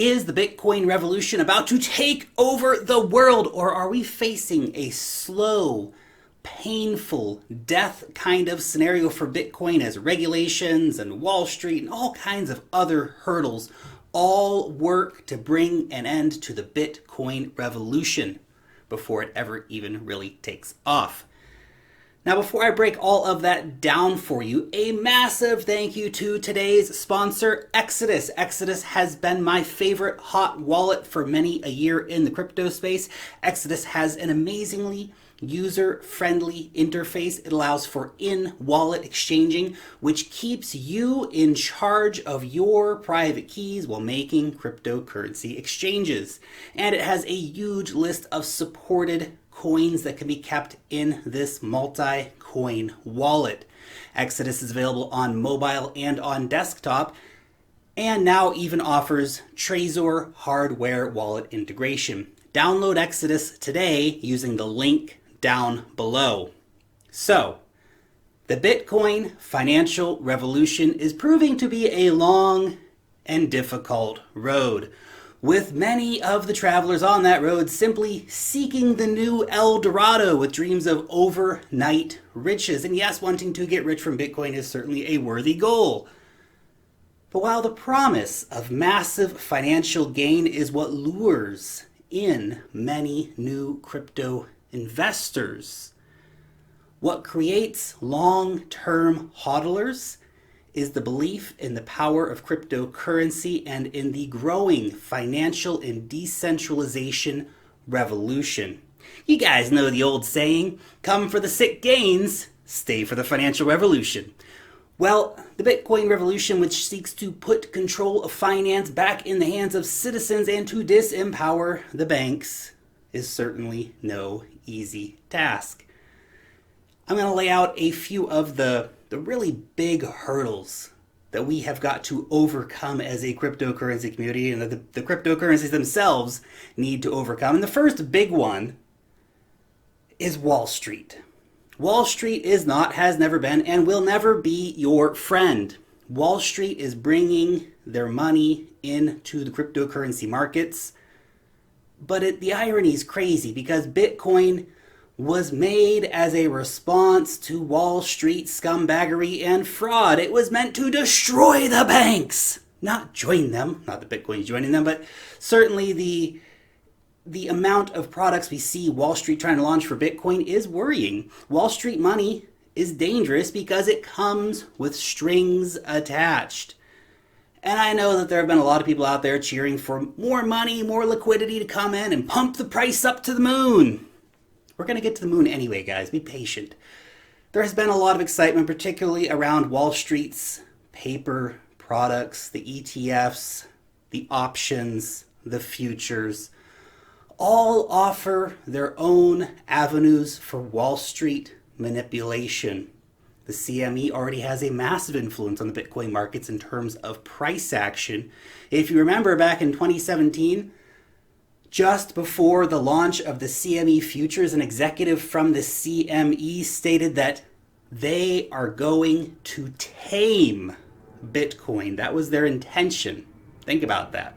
Is the Bitcoin revolution about to take over the world, or are we facing a slow, painful death kind of scenario for Bitcoin as regulations and Wall Street and all kinds of other hurdles all work to bring an end to the Bitcoin revolution before it ever even really takes off? Now, before I break all of that down for you, a massive thank you to today's sponsor, Exodus. Exodus has been my favorite hot wallet for many a year in the crypto space. Exodus has an amazingly user-friendly interface. It allows for in-wallet exchanging, which keeps you in charge of your private keys while making cryptocurrency exchanges. And it has a huge list of supported coins that can be kept in this multi-coin wallet. Exodus is available on mobile and on desktop, and now even offers Trezor hardware wallet integration. Download Exodus today using the link down below. So, the Bitcoin financial revolution is proving to be a long and difficult road, with many of the travelers on that road simply seeking the new El Dorado with dreams of overnight riches. And yes, wanting to get rich from Bitcoin is certainly a worthy goal. But while the promise of massive financial gain is what lures in many new crypto investors, what creates long-term hodlers is the belief in the power of cryptocurrency and in the growing financial and decentralization revolution. You guys know the old saying, come for the sick gains, stay for the financial revolution. Well, the Bitcoin revolution, which seeks to put control of finance back in the hands of citizens and to disempower the banks, is certainly no easy task. I'm going to lay out a few of the really big hurdles that we have got to overcome as a cryptocurrency community and that the cryptocurrencies themselves need to overcome. And the first big one is Wall Street. Wall Street is not, has never been, and will never be your friend. Wall Street is bringing their money into the cryptocurrency markets. But the irony is crazy because Bitcoin was made as a response to Wall Street scumbaggery and fraud. It was meant to destroy the banks, not join them. Not that Bitcoin is joining them, but certainly the amount of products we see Wall Street trying to launch for Bitcoin is worrying. Wall Street money is dangerous because it comes with strings attached. And I know that there have been a lot of people out there cheering for more money, more liquidity to come in and pump the price up to the moon. We're going to get to the moon anyway, guys. Be patient. There has been a lot of excitement, particularly around Wall Street's paper products, the ETFs, the options, the futures. All offer their own avenues for Wall Street manipulation. The CME already has a massive influence on the Bitcoin markets in terms of price action. If you remember back in 2017, just before the launch of the CME futures, an executive from the CME stated that they are going to tame Bitcoin. That was their intention. Think about that.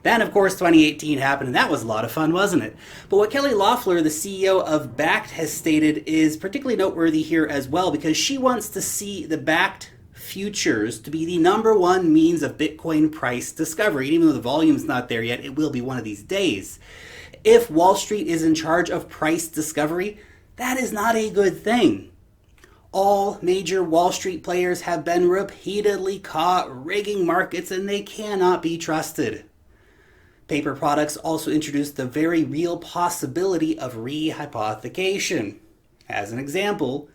Then, of course, 2018 happened, and that was a lot of fun, wasn't it? But what Kelly Loeffler, the CEO of BACT, has stated is particularly noteworthy here as well, because she wants to see the BACT futures to be the number one means of Bitcoin price discovery. Even though the volume's not there yet, it will be one of these days. If Wall Street is in charge of price discovery, that is not a good thing. All major Wall Street players have been repeatedly caught rigging markets, and they cannot be trusted. Paper products also introduced the very real possibility of rehypothecation. As an example,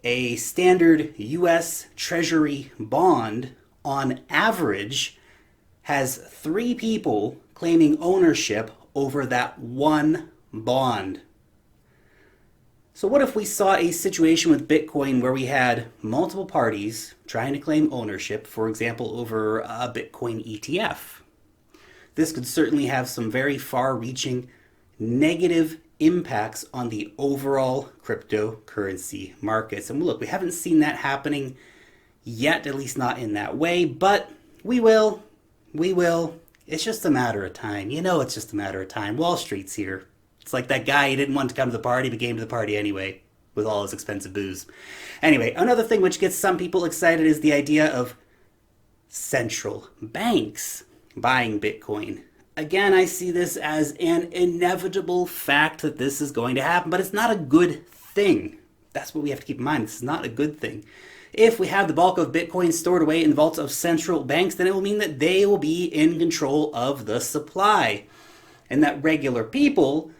a standard U.S. Treasury bond, on average, has 3 people claiming ownership over that one bond. So what if we saw a situation with Bitcoin where we had multiple parties trying to claim ownership, for example, over a Bitcoin ETF? This could certainly have some very far-reaching negative impacts on the overall cryptocurrency markets. And look, we haven't seen that happening yet, at least not in that way, but we will It's just a matter of time. You know, it's just a matter of time. Wall Street's here. It's like that guy, he didn't want to come to the party, but came to the party anyway with all his expensive booze. Anyway, another thing which gets some people excited is the idea of central banks buying Bitcoin. Again, I see this as an inevitable fact that this is going to happen, but it's not a good thing. That's what we have to keep in mind. This is not a good thing. If we have the bulk of Bitcoin stored away in the vaults of central banks, then it will mean that they will be in control of the supply. And that regular people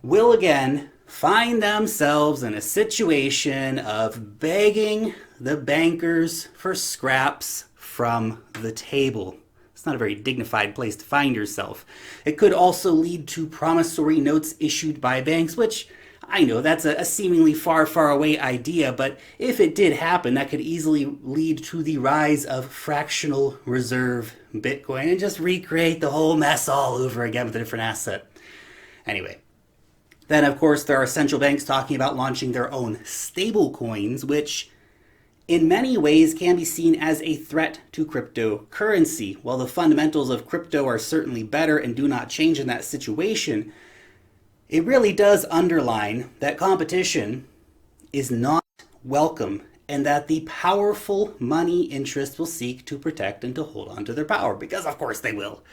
will again find themselves in a situation of begging the bankers for scraps from the table. It's not a very dignified place to find yourself. It could also lead to promissory notes issued by banks, which I know that's a seemingly far, far away idea, but if it did happen, that could easily lead to the rise of fractional reserve Bitcoin and just recreate the whole mess all over again with a different asset. Anyway, then of course there are central banks talking about launching their own stable coins, which in many ways can be seen as a threat to cryptocurrency. While the fundamentals of crypto are certainly better and do not change in that situation, it really does underline that competition is not welcome and that the powerful money interests will seek to protect and to hold on to their power, because of course they will.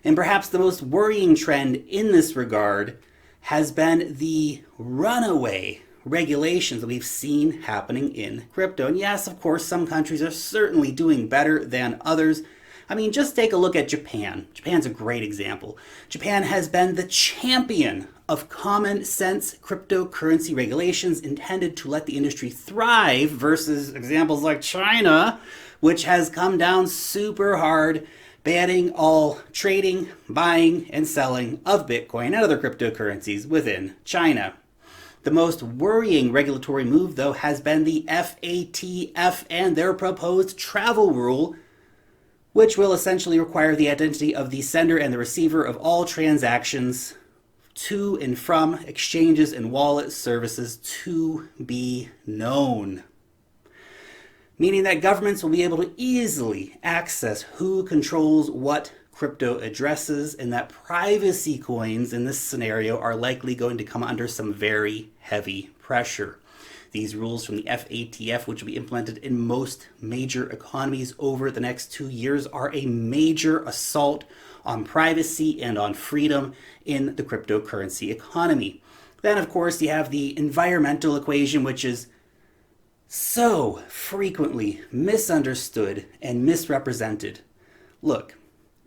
And perhaps the most worrying trend in this regard has been the runaway regulations that we've seen happening in crypto. And yes, of course, some countries are certainly doing better than others. I mean, just take a look at Japan. Japan's a great example. Japan has been the champion of common sense cryptocurrency regulations intended to let the industry thrive versus examples like China, which has come down super hard, banning all trading, buying, and selling of Bitcoin and other cryptocurrencies within China. The most worrying regulatory move, though, has been the FATF and their proposed travel rule, which will essentially require the identity of the sender and the receiver of all transactions to and from exchanges and wallet services to be known. Meaning that governments will be able to easily access who controls what crypto addresses, and that privacy coins in this scenario are likely going to come under some very heavy pressure. These rules from the FATF, which will be implemented in most major economies over the next 2 years, are a major assault on privacy and on freedom in the cryptocurrency economy. Then, of course, you have the environmental equation, which is so frequently misunderstood and misrepresented. Look,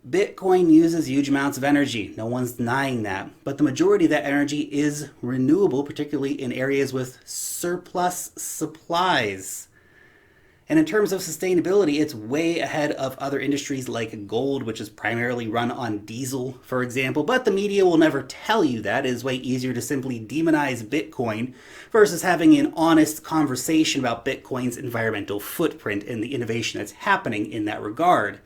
Bitcoin uses huge amounts of energy. No one's denying that. But the majority of that energy is renewable, particularly in areas with surplus supplies. And in terms of sustainability, it's way ahead of other industries like gold, which is primarily run on diesel, for example. But the media will never tell you that. It is way easier to simply demonize Bitcoin versus having an honest conversation about Bitcoin's environmental footprint and the innovation that's happening in that regard.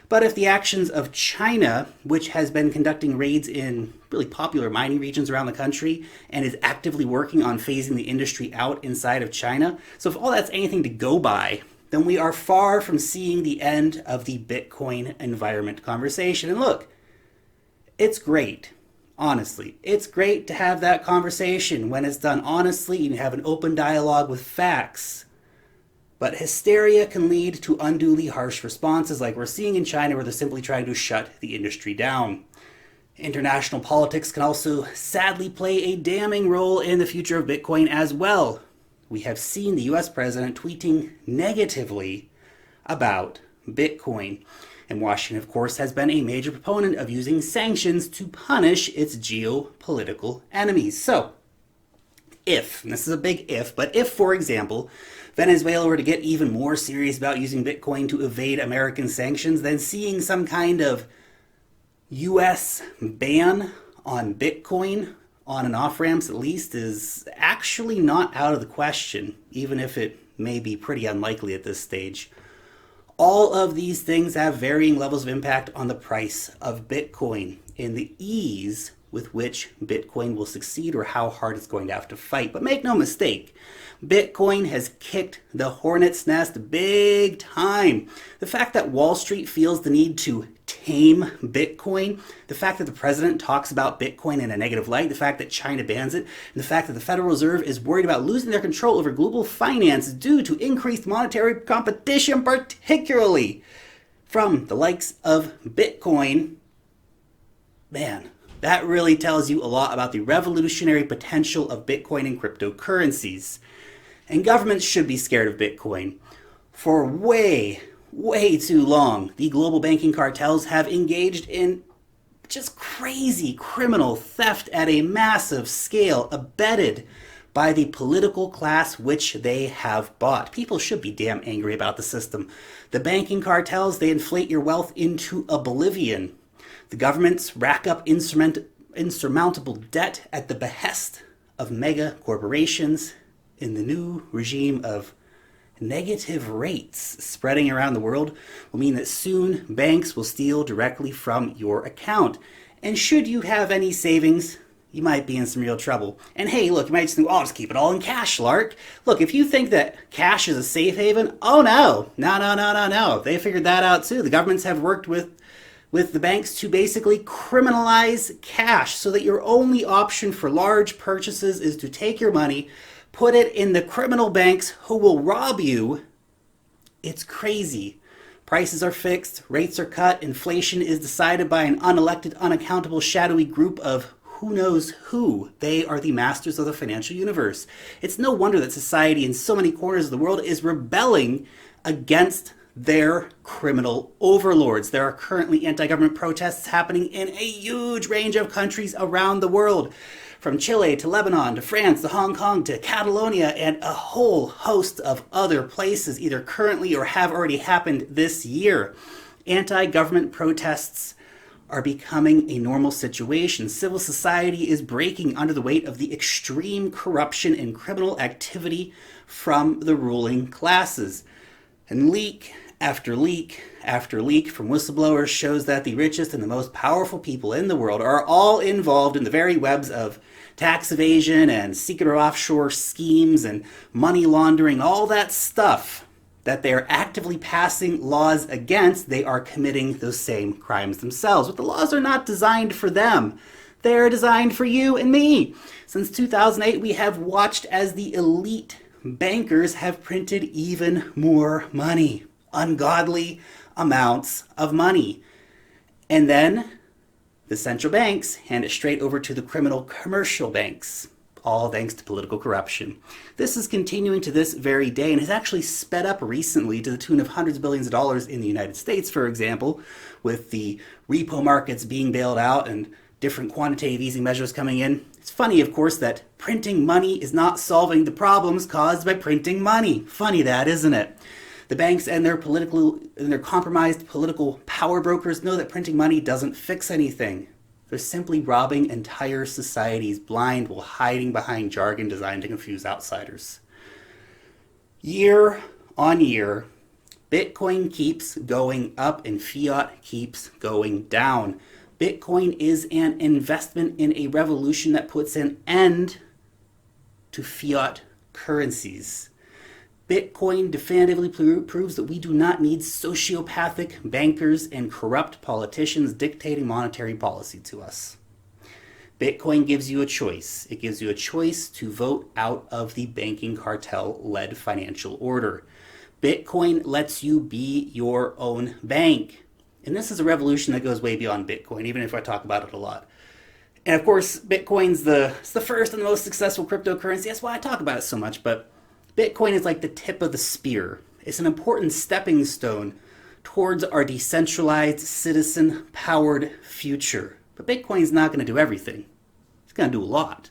But if the actions of China, which has been conducting raids in really popular mining regions around the country and is actively working on phasing the industry out inside of China, so if all that's anything to go by, then we are far from seeing the end of the Bitcoin environment conversation. And look, it's great. Honestly, it's great to have that conversation when it's done honestly and have an open dialogue with facts. But hysteria can lead to unduly harsh responses like we're seeing in China, where they're simply trying to shut the industry down. International politics can also sadly play a damning role in the future of Bitcoin as well. We have seen the US president tweeting negatively about Bitcoin. And Washington, of course, has been a major proponent of using sanctions to punish its geopolitical enemies. So, if, and this is a big if, but if, for example, Venezuela were to get even more serious about using Bitcoin to evade American sanctions, then seeing some kind of US ban on Bitcoin, on and off ramps at least, is actually not out of the question, even if it may be pretty unlikely at this stage. All of these things have varying levels of impact on the price of Bitcoin, and the ease with which Bitcoin will succeed or how hard it's going to have to fight. But make no mistake, Bitcoin has kicked the hornet's nest big time. The fact that Wall Street feels the need to tame Bitcoin, the fact that the president talks about Bitcoin in a negative light, the fact that China bans it, and the fact that the Federal Reserve is worried about losing their control over global finance due to increased monetary competition, particularly from the likes of Bitcoin, man, that really tells you a lot about the revolutionary potential of Bitcoin and cryptocurrencies. And governments should be scared of Bitcoin. For way too long, the global banking cartels have engaged in just crazy criminal theft at a massive scale, abetted by the political class which they have bought. People should be damn angry about the system. The banking cartels, they inflate your wealth into oblivion. The governments rack up insurmountable debt at the behest of mega corporations. In the new regime of negative rates spreading around the world will mean that soon banks will steal directly from your account. And should you have any savings, you might be in some real trouble. And hey, look, you might just think, oh, I'll just keep it all in cash, Lark. Look, if you think that cash is a safe haven, oh no. No. They figured that out too. The governments have worked with the banks to basically criminalize cash so that your only option for large purchases is to take your money, put it in the criminal banks who will rob you. It's crazy. Prices are fixed, rates are cut, inflation is decided by an unelected, unaccountable, shadowy group of who knows who. They are the masters of the financial universe. It's no wonder that society in so many corners of the world is rebelling against their criminal overlords. There are currently anti-government protests happening in a huge range of countries around the world. From Chile to Lebanon to France to Hong Kong to Catalonia and a whole host of other places, either currently or have already happened this year. Anti-government protests are becoming a normal situation. Civil society is breaking under the weight of the extreme corruption and criminal activity from the ruling classes. And leak after leak after leak from whistleblowers shows that the richest and the most powerful people in the world are all involved in the very webs of tax evasion and secret or offshore schemes and money laundering, all that stuff that they are actively passing laws against. They are committing those same crimes themselves. But the laws are not designed for them. They are designed for you and me. Since 2008, we have watched as the elite bankers have printed even more money. Ungodly amounts of money. And then the central banks hand it straight over to the criminal commercial banks, all thanks to political corruption. This is continuing to this very day and has actually sped up recently to the tune of hundreds of billions of dollars in the United States, for example, with the repo markets being bailed out and different quantitative easing measures coming in. It's funny, of course, that printing money is not solving the problems caused by printing money. Funny that, isn't it? The banks and their compromised political power brokers know that printing money doesn't fix anything. They're simply robbing entire societies blind while hiding behind jargon designed to confuse outsiders. Year on year, Bitcoin keeps going up and fiat keeps going down. Bitcoin is an investment in a revolution that puts an end to fiat currencies. Bitcoin definitively proves that we do not need sociopathic bankers and corrupt politicians dictating monetary policy to us. Bitcoin gives you a choice. It gives you a choice to vote out of the banking cartel-led financial order. Bitcoin lets you be your own bank. And this is a revolution that goes way beyond Bitcoin, even if I talk about it a lot. And of course, Bitcoin's the first and the most successful cryptocurrency. That's why I talk about it so much. But Bitcoin is like the tip of the spear. It's an important stepping stone towards our decentralized, citizen-powered future. But Bitcoin's not going to do everything. It's going to do a lot.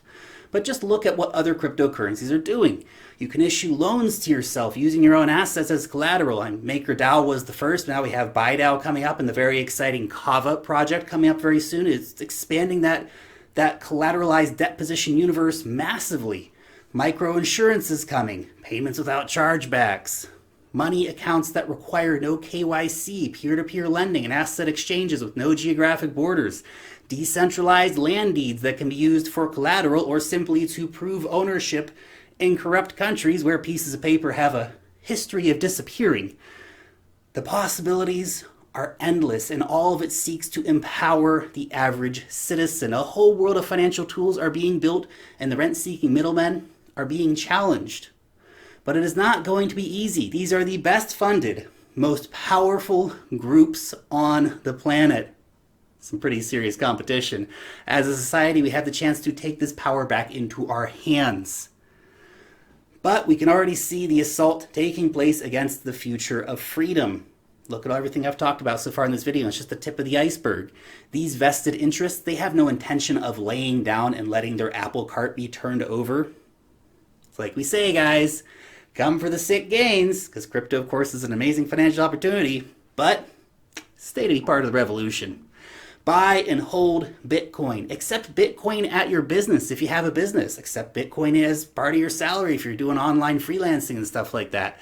But just look at what other cryptocurrencies are doing. You can issue loans to yourself using your own assets as collateral. MakerDAO was the first. Now we have BIDAO coming up and the very exciting Kava project coming up very soon. It's expanding that collateralized debt position universe massively. Microinsurance is coming. Payments without chargebacks. money accounts that require no KYC, peer-to-peer lending, and asset exchanges with no geographic borders, decentralized land deeds that can be used for collateral or simply to prove ownership in corrupt countries where pieces of paper have a history of disappearing. The possibilities are endless, and all of it seeks to empower the average citizen. A whole world of financial tools are being built, and the rent-seeking middlemen are being challenged. But it is not going to be easy. These are the best funded, most powerful groups on the planet. Some pretty serious competition. As a society, we have the chance to take this power back into our hands. But we can already see the assault taking place against the future of freedom. Look at everything I've talked about so far in this video. It's just the tip of the iceberg. These vested interests, they have no intention of laying down and letting their apple cart be turned over. It's like we say, guys, come for the sick gains, because crypto, of course, is an amazing financial opportunity, but stay to be part of the revolution. Buy and hold Bitcoin. Accept Bitcoin at your business if you have a business. Accept Bitcoin as part of your salary if you're doing online freelancing and stuff like that.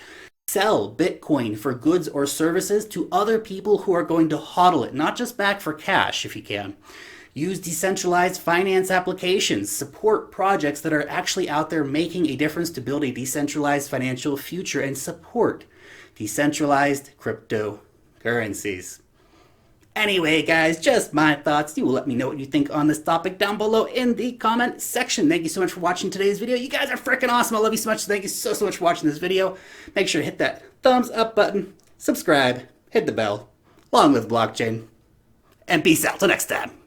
Sell Bitcoin for goods or services to other people who are going to hodl it, not just back for cash if you can. Use decentralized finance applications. Support projects that are actually out there making a difference to build a decentralized financial future, and support decentralized cryptocurrencies. Anyway, guys, just my thoughts. You will let me know what you think on this topic down below in the comment section. Thank you so much for watching today's video. You guys are freaking awesome. I love you so much. Thank you so much for watching this video. Make sure to hit that thumbs up button, subscribe, hit the bell, long live blockchain, and peace out till next time.